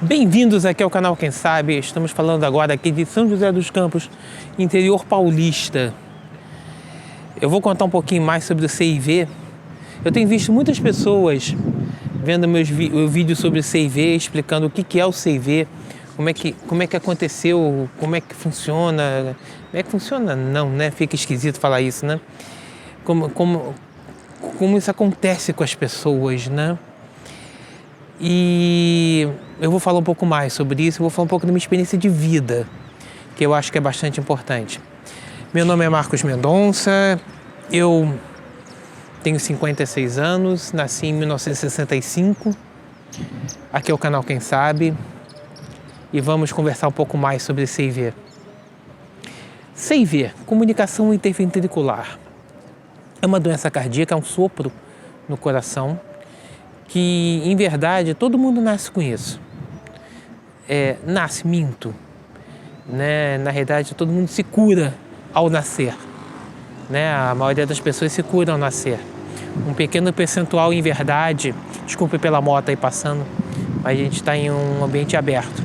Bem-vindos aqui ao canal Quem Sabe. Estamos falando agora aqui de São José dos Campos, interior paulista. Eu vou contar um pouquinho mais sobre o CIV. Eu tenho visto muitas pessoas vendo meus vídeos sobre o CIV, explicando o que é o CIV, como é que aconteceu, como é que funciona. Como é que funciona? Não, né? Fica esquisito falar isso, né? Como isso acontece com as pessoas, né? E eu vou falar um pouco mais sobre isso, vou falar um pouco da minha experiência de vida, que eu acho que é bastante importante. Meu nome é Marcos Mendonça, eu tenho 56 anos, nasci em 1965, aqui é o canal Quem Sabe, e vamos conversar um pouco mais sobre CIV. CIV, comunicação interventricular, é uma doença cardíaca, é um sopro no coração, que, em verdade, todo mundo nasce com isso. Minto. Né? Na realidade, todo mundo se cura ao nascer. Né? A maioria das pessoas se cura ao nascer. Um pequeno percentual, em verdade, desculpe pela moto aí passando, mas a gente está em um ambiente aberto.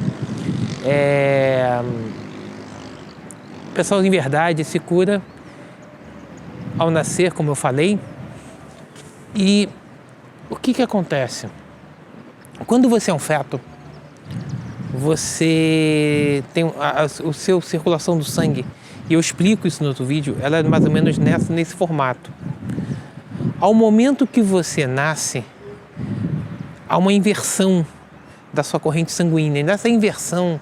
O pessoal, em verdade, se cura ao nascer, como eu falei, e o que acontece? Quando você é um feto, você tem a sua circulação do sangue, e eu explico isso no outro vídeo, ela é mais ou menos nesse formato. Ao momento que você nasce, há uma inversão da sua corrente sanguínea, e nessa inversão,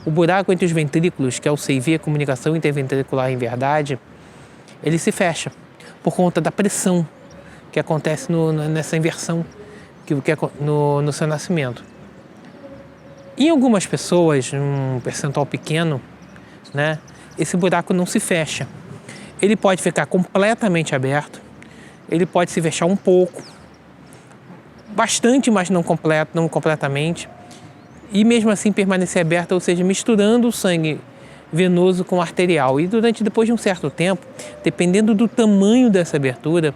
o buraco entre os ventrículos, que é o CIV, a comunicação interventricular em verdade, ele se fecha por conta da pressão que acontece nessa inversão no seu nascimento. Em algumas pessoas, um percentual pequeno, né, esse buraco não se fecha. Ele pode ficar completamente aberto, ele pode se fechar um pouco, bastante, mas não completamente, e mesmo assim permanecer aberto, ou seja, misturando o sangue venoso com o arterial. E depois de um certo tempo, dependendo do tamanho dessa abertura,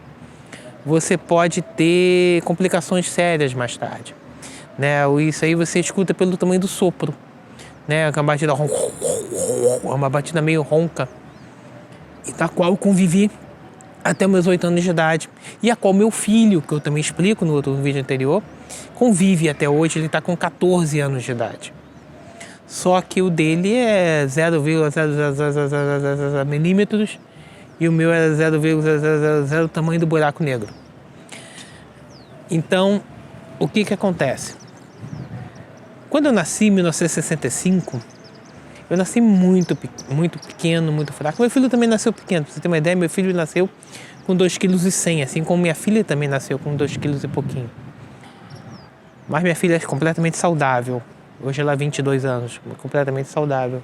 você pode ter complicações sérias mais tarde. Né? Isso aí você escuta pelo tamanho do sopro. Né? Uma batida meio ronca, e da qual eu convivi até meus 8 anos de idade. E a qual meu filho, que eu também explico no outro vídeo anterior, convive até hoje, ele está com 14 anos de idade. Só que o dele é 0,000 milímetros, e o meu é 0,000 o tamanho do buraco negro. Então, o que acontece? Quando eu nasci em 1965, eu nasci muito pequeno, muito fraco. Meu filho também nasceu pequeno, pra você ter uma ideia, meu filho nasceu com 2,1 kg, assim como minha filha também nasceu com 2 kg e pouquinho. Mas minha filha é completamente saudável. Hoje ela tem 22 anos, completamente saudável.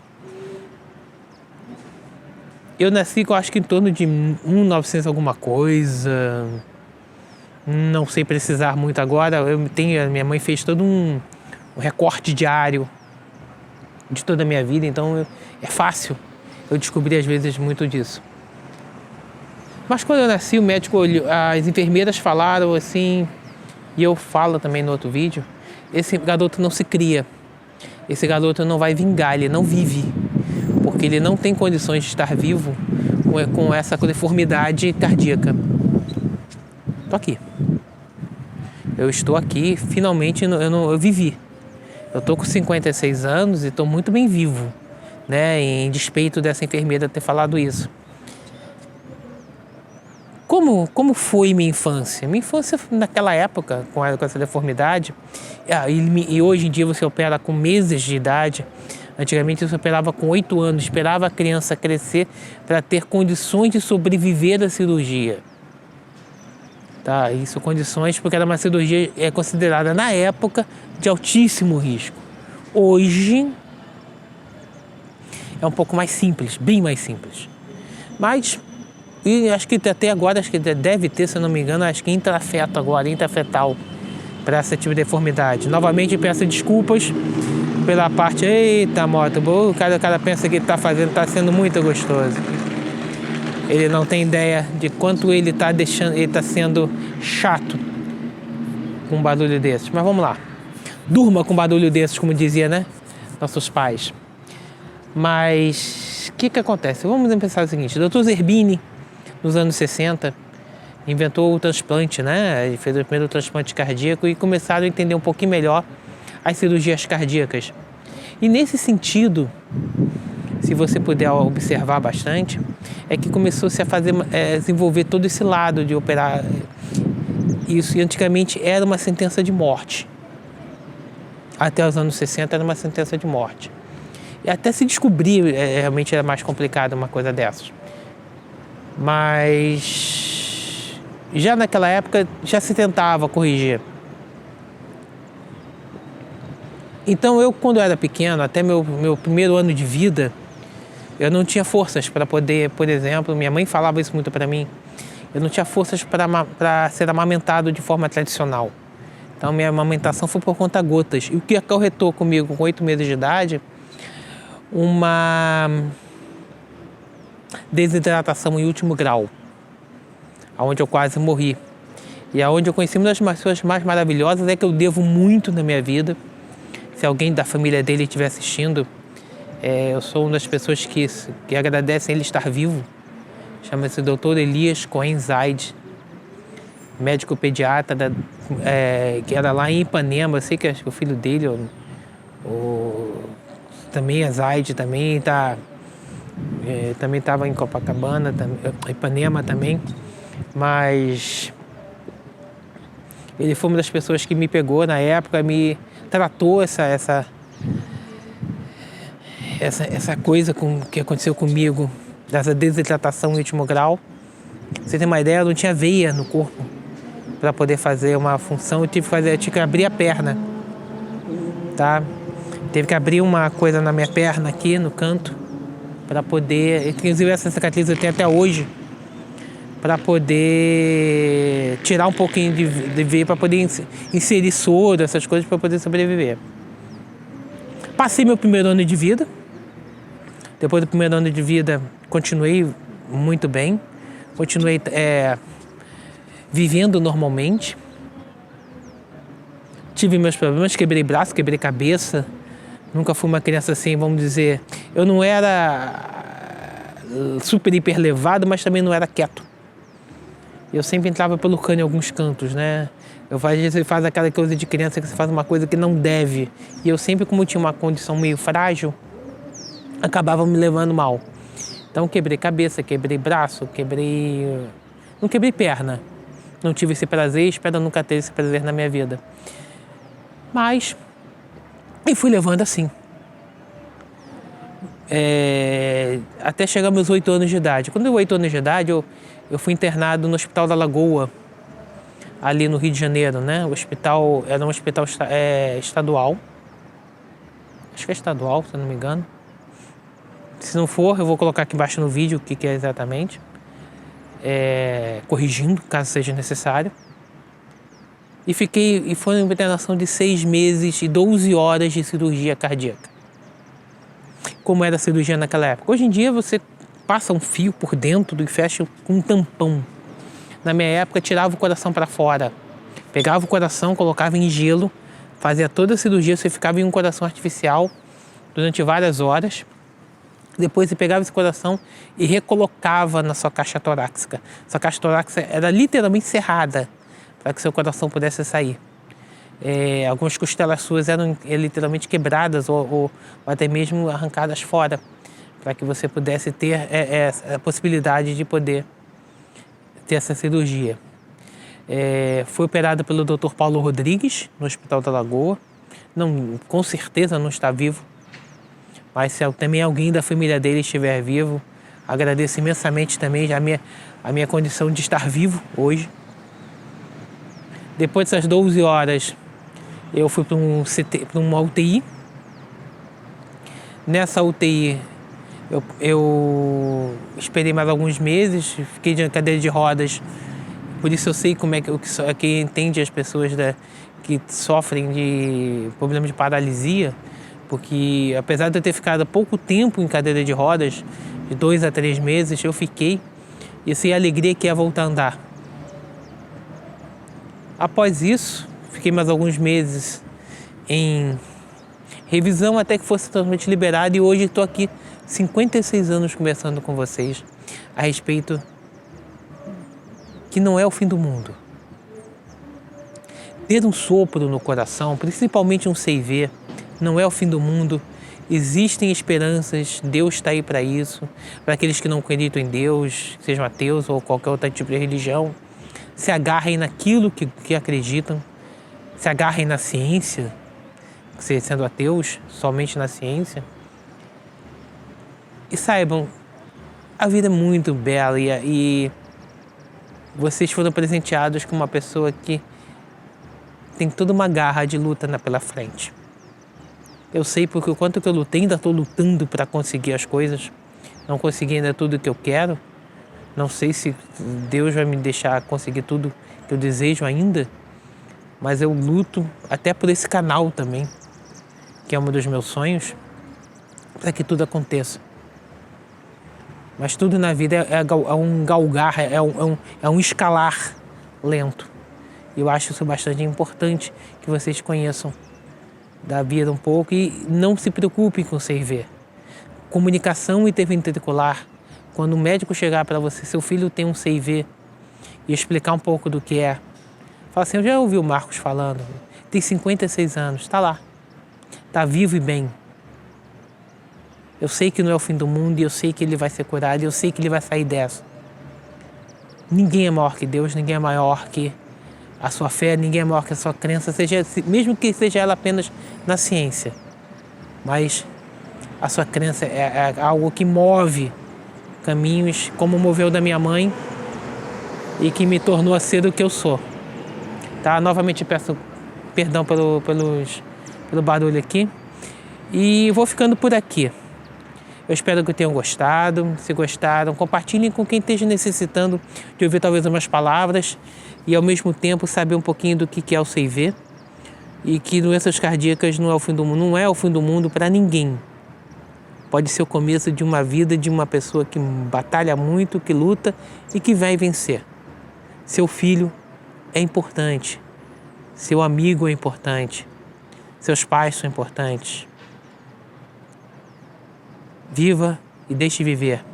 Eu nasci, eu acho que em torno de 1900 alguma coisa, não sei precisar muito agora. Minha mãe fez todo um recorte diário de toda a minha vida, então é fácil eu descobrir às vezes muito disso. Mas quando eu nasci, o médico, as enfermeiras falaram assim, e eu falo também no outro vídeo, esse garoto não se cria, esse garoto não vai vingar, ele não vive, porque ele não tem condições de estar vivo com essa deformidade cardíaca. Estou aqui. Eu estou aqui, finalmente eu vivi. Eu estou com 56 anos e estou muito bem vivo, né? Em despeito dessa enfermeira ter falado isso. Como foi minha infância? Minha infância, naquela época, com essa deformidade, e hoje em dia você opera com meses de idade. Antigamente você operava com 8 anos, esperava a criança crescer para ter condições de sobreviver à cirurgia. Tá? Isso, condições, porque era uma cirurgia considerada na época de altíssimo risco. Hoje é um pouco mais simples, bem mais simples. Mas, e acho que até agora, acho que deve ter, se eu não me engano, acho que intrafetal para esse tipo de deformidade. Novamente peço desculpas pela parte, eita moto, o cara pensa que ele tá fazendo, tá sendo muito gostoso. Ele não tem ideia de quanto ele tá deixando, ele tá sendo chato com um barulho desses. Mas vamos lá. Durma com barulho desses, como dizia, né? Nossos pais. Mas o que acontece? Vamos pensar o seguinte, o Dr. Zerbini, nos anos 60, inventou o transplante, né? Ele fez o primeiro transplante cardíaco e começaram a entender um pouquinho melhor as cirurgias cardíacas. E nesse sentido, se você puder observar bastante, é que começou-se a fazer, desenvolver todo esse lado de operar isso. E antigamente era uma sentença de morte. Até os anos 60 era uma sentença de morte. E até se descobrir, realmente era mais complicado uma coisa dessas. Mas já naquela época já se tentava corrigir. Então eu, quando eu era pequeno, até meu primeiro ano de vida, eu não tinha forças para poder, por exemplo, minha mãe falava isso muito para mim, eu não tinha forças para ser amamentado de forma tradicional. Então minha amamentação foi por conta-gotas. E o que acarretou comigo com 8 meses de idade, uma desidratação em último grau, onde eu quase morri. E aonde eu conheci uma das pessoas mais maravilhosas, é que eu devo muito na minha vida. Se alguém da família dele estiver assistindo, eu sou uma das pessoas que agradecem ele estar vivo. Chama-se Dr. Elias Cohen Zaid, médico pediatra, que era lá em Ipanema. Eu sei que acho que o filho dele, também é Zaid, também estava em Copacabana, Ipanema também. Mas ele foi uma das pessoas que me pegou na época, me tratou essa coisa que aconteceu comigo, dessa desidratação em último grau. Você tem uma ideia, eu não tinha veia no corpo para poder fazer uma função. Eu tive que abrir a perna, tá? Teve que abrir uma coisa na minha perna aqui no canto para poder, inclusive essa cicatriz eu tenho até hoje, para poder tirar um pouquinho de veia, para poder inserir soro, essas coisas, para poder sobreviver. Passei meu primeiro ano de vida. Depois do primeiro ano de vida, continuei muito bem. Continuei vivendo normalmente. Tive meus problemas, quebrei braço, quebrei cabeça. Nunca fui uma criança assim, vamos dizer... Eu não era super hiper levado, mas também não era quieto. Eu sempre entrava pelo cano em alguns cantos, né? Às vezes você faz aquela coisa de criança que você faz uma coisa que não deve. E eu sempre, como tinha uma condição meio frágil, acabava me levando mal. Então quebrei cabeça, quebrei braço, não quebrei perna. Não tive esse prazer, espero nunca ter esse prazer na minha vida. Mas... E fui levando assim. Até chegar aos meus 8 anos de idade. Quando eu 8 anos de idade, eu fui internado no Hospital da Lagoa, ali no Rio de Janeiro, né? O hospital era um hospital estadual. Acho que é estadual, se eu não me engano. Se não for, eu vou colocar aqui embaixo no vídeo o que é exatamente. Corrigindo, caso seja necessário. E foi uma internação de 6 meses e 12 horas de cirurgia cardíaca. Como era a cirurgia naquela época. Hoje em dia você passa um fio por dentro e fecha com um tampão. Na minha época, tirava o coração para fora. Pegava o coração, colocava em gelo, fazia toda a cirurgia, você ficava em um coração artificial durante várias horas. Depois você pegava esse coração e recolocava na sua caixa torácica. Sua caixa torácica era literalmente cerrada para que seu coração pudesse sair. Algumas costelas suas eram literalmente quebradas ou até mesmo arrancadas fora, para que você pudesse ter a possibilidade de poder ter essa cirurgia. Fui operado pelo Dr. Paulo Rodrigues, no Hospital da Lagoa. Não, com certeza não está vivo, mas se também alguém da família dele estiver vivo, agradeço imensamente também a minha condição de estar vivo hoje. Depois dessas 12 horas, eu fui para uma UTI. Nessa UTI, eu esperei mais alguns meses, fiquei de cadeira de rodas. Por isso eu sei como quem entende as pessoas que sofrem de problemas de paralisia, porque apesar de eu ter ficado pouco tempo em cadeira de rodas, de 2 a 3 meses, eu fiquei, e eu sei a alegria que é voltar a andar. Após isso, fiquei mais alguns meses em revisão até que fosse totalmente liberado, e hoje estou aqui 56 anos conversando com vocês a respeito que não é o fim do mundo. Ter um sopro no coração, principalmente um CV, não é o fim do mundo. Existem esperanças, Deus está aí para isso, para aqueles que não acreditam em Deus, sejam ateus ou qualquer outro tipo de religião. Se agarrem naquilo que acreditam, se agarrem na ciência, sendo ateus, somente na ciência. E saibam, a vida é muito bela e vocês foram presenteados com uma pessoa que tem toda uma garra de luta pela frente. Eu sei porque o quanto que eu lutei, ainda estou lutando para conseguir as coisas. Não consegui ainda tudo que eu quero. Não sei se Deus vai me deixar conseguir tudo que eu desejo ainda. Mas eu luto até por esse canal também, que é um dos meus sonhos, para que tudo aconteça. Mas tudo na vida é um galgar, é um escalar lento. E eu acho isso bastante importante, que vocês conheçam da vida um pouco e não se preocupem com CV. Comunicação interventricular. Quando o médico chegar para você, seu filho tem um CV, e explicar um pouco do que é. Fala assim, eu já ouvi o Marcos falando, tem 56 anos, está lá, está vivo e bem. Eu sei que não é o fim do mundo e eu sei que ele vai ser curado e eu sei que ele vai sair dessa. Ninguém é maior que Deus, ninguém é maior que a sua fé, ninguém é maior que a sua crença, mesmo que seja ela apenas na ciência. Mas a sua crença é algo que move caminhos, como moveu da minha mãe e que me tornou a ser o que eu sou. Tá? Novamente peço perdão pelo barulho aqui e vou ficando por aqui. Eu espero que tenham gostado. Se gostaram, compartilhem com quem esteja necessitando de ouvir talvez umas palavras e ao mesmo tempo saber um pouquinho do que é o CV e que doenças cardíacas não é o fim do mundo, não é o fim do mundo para ninguém. Pode ser o começo de uma vida de uma pessoa que batalha muito, que luta e que vai vencer. Seu filho é importante, seu amigo é importante, seus pais são importantes. Viva e deixe viver.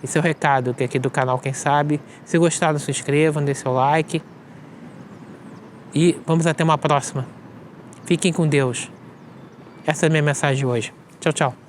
Esse é o recado que é aqui do canal Quem Sabe. Se gostaram, se inscrevam, dê seu like. E vamos até uma próxima. Fiquem com Deus. Essa é a minha mensagem de hoje. Tchau, tchau.